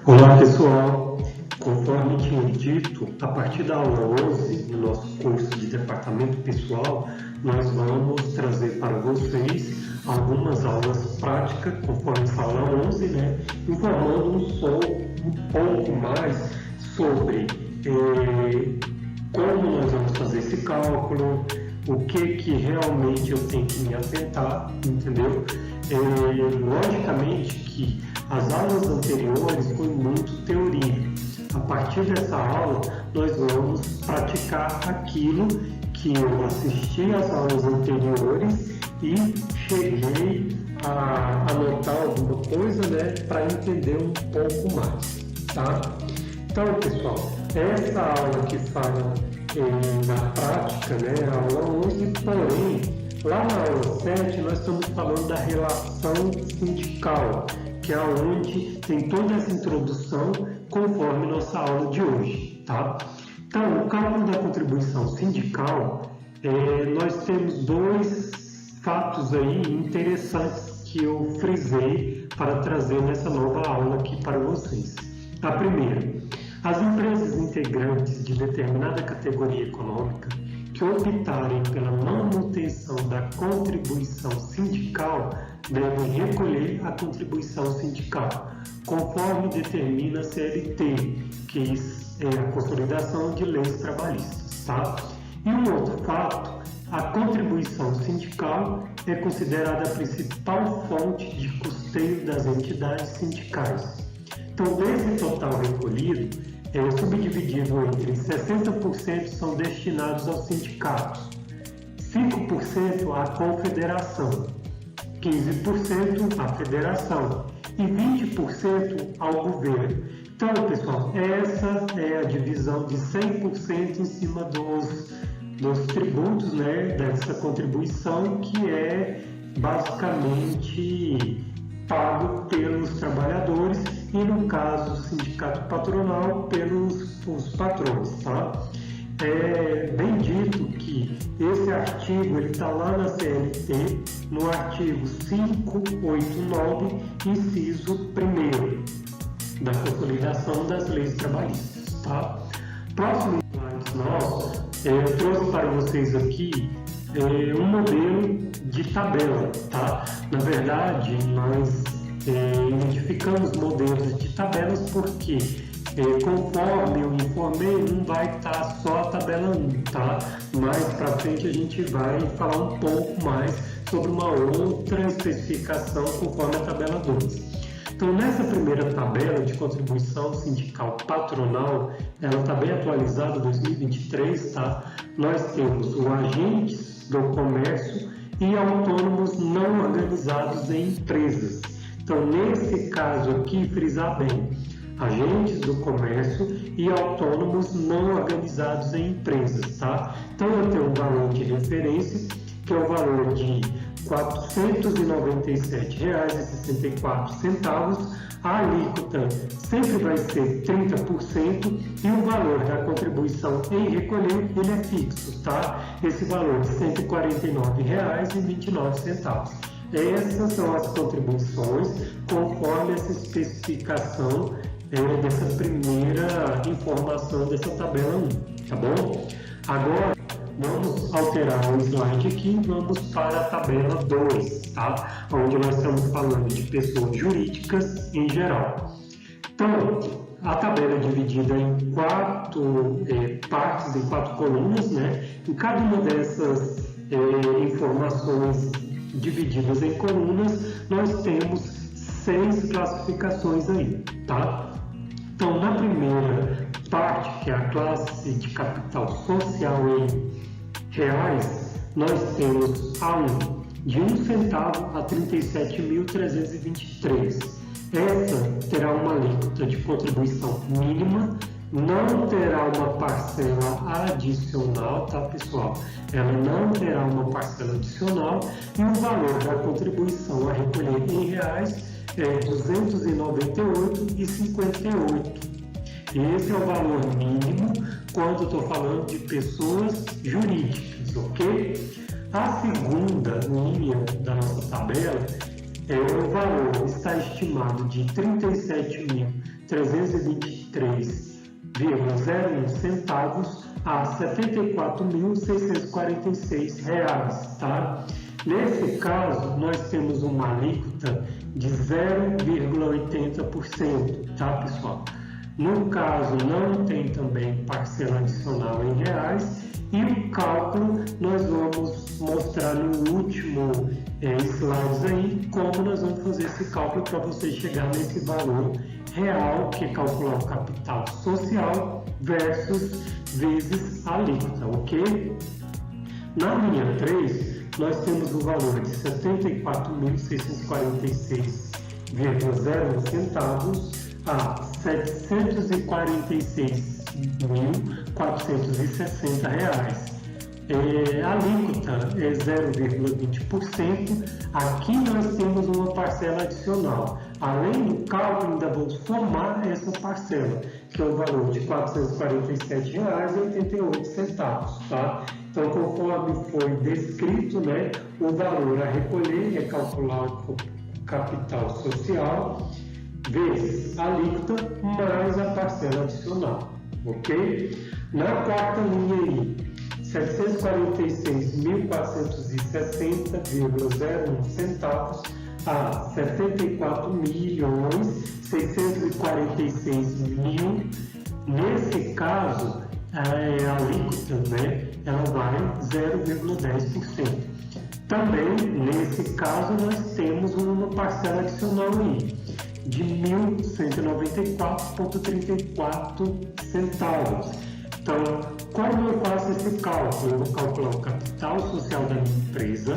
Olá pessoal, conforme tinha dito, a partir da aula 11 do nosso curso de Departamento Pessoal, nós vamos trazer para vocês algumas aulas práticas, conforme essa aula 11, informando um pouco mais sobre como nós vamos fazer esse cálculo, o que realmente eu tenho que me atentar, entendeu? Logicamente que as aulas anteriores foi muito teoria. A partir dessa aula, nós vamos praticar aquilo que eu assisti às aulas anteriores e cheguei a anotar alguma coisa, para entender um pouco mais, tá? Então, pessoal, essa aula que fala na prática, a aula 11, porém, lá na aula 7, nós estamos falando da relação sindical, que é onde tem toda essa introdução conforme nossa aula de hoje, tá? Então, o cálculo da contribuição sindical, nós temos dois fatos aí interessantes que eu frisei para trazer nessa nova aula aqui para vocês. A primeira, as empresas integrantes de determinada categoria econômica que optarem pela manutenção da contribuição sindical devem recolher a contribuição sindical, conforme determina a CLT, que é a Consolidação de Leis Trabalhistas, tá? E um outro fato, a contribuição sindical é considerada a principal fonte de custeio das entidades sindicais. Então, desse total recolhido, subdividido entre 60% são destinados aos sindicatos, 5% à confederação, 15% à federação e 20% ao governo. Então, pessoal, essa é a divisão de 100% em cima dos tributos, dessa contribuição, que é basicamente pago pelos trabalhadores e, no caso, o sindicato patronal pelos patrões, tá? É bem dito que esse artigo está lá na CLT, no artigo 589, inciso 1º, da Consolidação das Leis Trabalhistas, tá? Próximo slide nosso, eu trouxe para vocês aqui um modelo de tabela, tá? Na verdade, nós identificamos modelos de tabelas porque conforme eu informei, não vai estar só a tabela 1, tá? Mais para frente a gente vai falar um pouco mais sobre uma outra especificação conforme a tabela 2. Então, nessa primeira tabela de contribuição sindical patronal, ela está bem atualizada, 2023, tá? Nós temos o agentes do comércio e autônomos não organizados em empresas. Então, nesse caso aqui, frisar bem, agentes do comércio e autônomos não organizados em empresas, tá? Então, eu tenho um valor de referência, que é o valor de R$ 497,64, a alíquota sempre vai ser 30% e o valor da contribuição em recolher, ele é fixo, tá? Esse valor de R$ 149,29. Essas são as contribuições conforme essa especificação dessa primeira informação dessa tabela 1, tá bom? Agora, vamos alterar o slide aqui e vamos para a tabela 2, tá? Onde nós estamos falando de pessoas jurídicas em geral. Então, a tabela é dividida em 4 partes, em 4 colunas, Em cada uma dessas informações divididas em colunas, nós temos 6 classificações aí, tá? Então, na primeira parte, que é a classe de capital social em reais, nós temos A1 de 1 centavo a 37.323. Essa terá uma alíquota de contribuição mínima, não terá uma parcela adicional, tá, pessoal? Ela não terá uma parcela adicional e o valor da contribuição a recolher em reais é R$ 298,58. Esse é o valor mínimo quando eu estou falando de pessoas jurídicas, ok? A segunda linha da nossa tabela o valor está estimado de R$ 323,01 centavos a R$ 74.646, tá? Nesse caso, nós temos uma alíquota de 0,80%, tá, pessoal? No caso, não tem também parcela adicional em reais, e o cálculo nós vamos mostrar no último slide aí, como nós vamos fazer esse cálculo para você chegar nesse valor real, que é calcular o capital social versus vezes a alíquota, ok? Na linha 3, nós temos o valor de R$ 74.646,01 centavos a R$ 746.460. A alíquota é 0,20%. Aqui nós temos uma parcela adicional. Além do cálculo, ainda vamos somar essa parcela, que é o valor de R$ 447,88, tá? Então, conforme foi descrito, né, o valor a recolher é calcular o capital social vezes a alíquota mais a parcela adicional, ok? Na quarta linha aí, R$ 746.460,01 centavos a R$ 74.646.000. Nesse caso, a alíquota, né, ela vai 0,10%. Também, nesse caso, nós temos uma parcela adicional aí, de R$ 1.194,34 centavos. Então, como eu faço esse cálculo? Eu vou calcular o capital social da minha empresa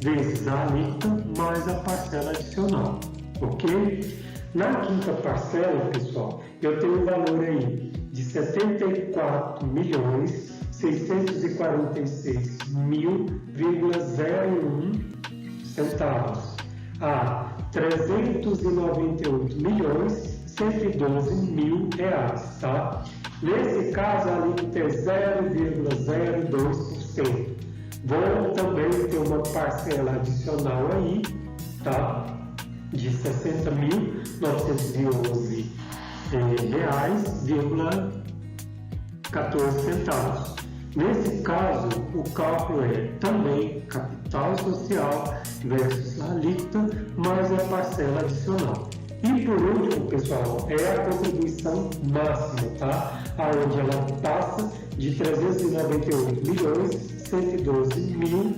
vezes a alíquota mais a parcela adicional, ok? Na quinta parcela, pessoal, eu tenho um valor aí de R$ 74.646.001 centavos a R$ 398.112.000, tá? Nesse caso, a alíquota é 0,02%. Vou também ter uma parcela adicional aí, tá? De R$ 60.911,14. Nesse caso, o cálculo é também capital social versus a alíquota mais a parcela adicional. E por último, pessoal, é a contribuição máxima, tá? Onde ela passa de R$ 398.112.001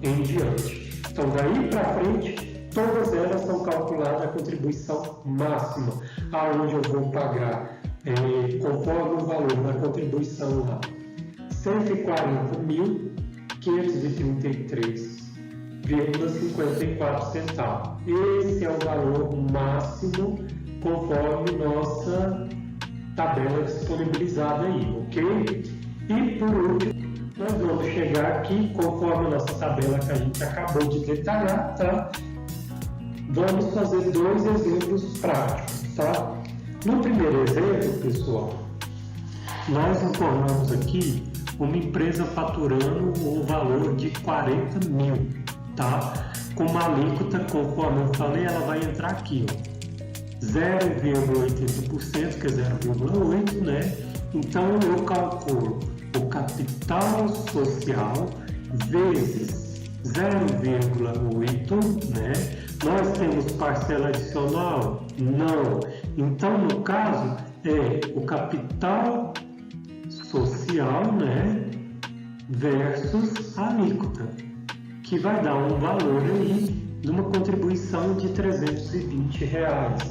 em diante. Então, daí para frente, todas elas são calculadas a contribuição máxima, aonde eu vou pagar, conforme o valor da contribuição lá, R$ 140.533,54 centavos. Esse é o valor máximo conforme nossa tabela disponibilizada aí, ok? E por último, nós vamos chegar aqui, conforme a nossa tabela que a gente acabou de detalhar, tá? Vamos fazer dois exemplos práticos, tá? No primeiro exemplo, pessoal, nós informamos aqui uma empresa faturando o valor de 40 mil, tá? Com uma alíquota, conforme eu falei, ela vai entrar aqui, ó, 0,80%, que é 0,8%, né? Então eu calculo o capital social vezes 0,8%, né? Nós temos parcela adicional? Não. Então, no caso, é o capital social, né, versus a alíquota, que vai dar um valor aí de uma contribuição de R$ 320,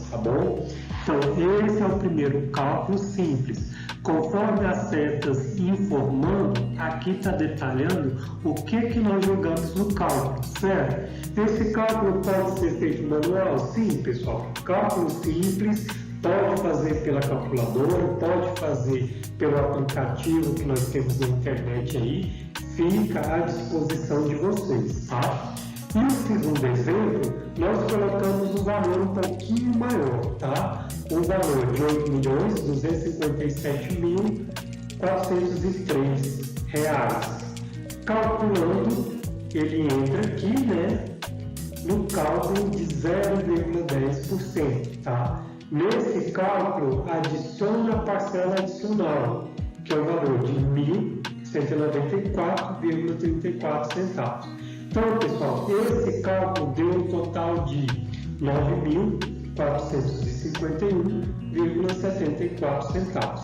tá bom? Então, esse é o primeiro cálculo simples. Conforme as setas informando, aqui está detalhando o que nós jogamos no cálculo, certo? Esse cálculo pode ser feito manual? Sim, pessoal. Cálculo simples, pode fazer pela calculadora, pode fazer pelo aplicativo que nós temos na internet aí, fica à disposição de vocês, tá? E o segundo exemplo, nós colocamos um valor um pouquinho maior, tá? Um valor de R$ 8.257.403. Calculando, ele entra aqui, né? no cálculo de 0,10%, tá? Nesse cálculo, adiciona a parcela adicional, que é o valor de R$ 1.194,34 centavos. Então, pessoal, esse cálculo deu um total de R$ 9.451,74 centavos.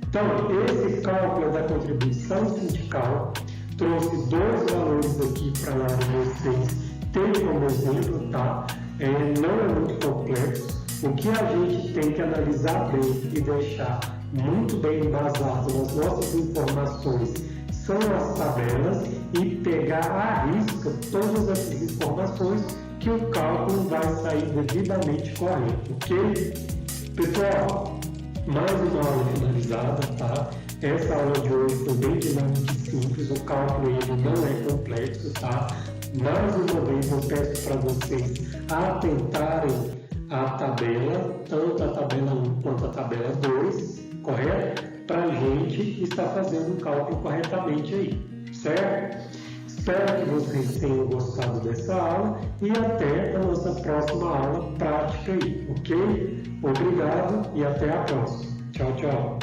Então, esse cálculo da contribuição sindical trouxe dois valores aqui para vocês terem como exemplo, tá? Não é muito complexo. O que a gente tem que analisar bem e deixar muito bem embasado nas nossas informações são as tabelas e pegar à risca todas essas informações que o cálculo vai sair devidamente correto, ok? Pessoal, mais uma aula finalizada, tá? Essa aula de hoje foi bem dinâmica e simples, o cálculo ele não é complexo, tá? Mais uma vez eu peço para vocês atentarem à tabela, tanto a tabela 1 quanto a tabela 2, correto? Para a gente estar fazendo o cálculo corretamente aí, certo? Espero que vocês tenham gostado dessa aula e até a nossa próxima aula prática aí, ok? Obrigado e até a próxima. Tchau, tchau.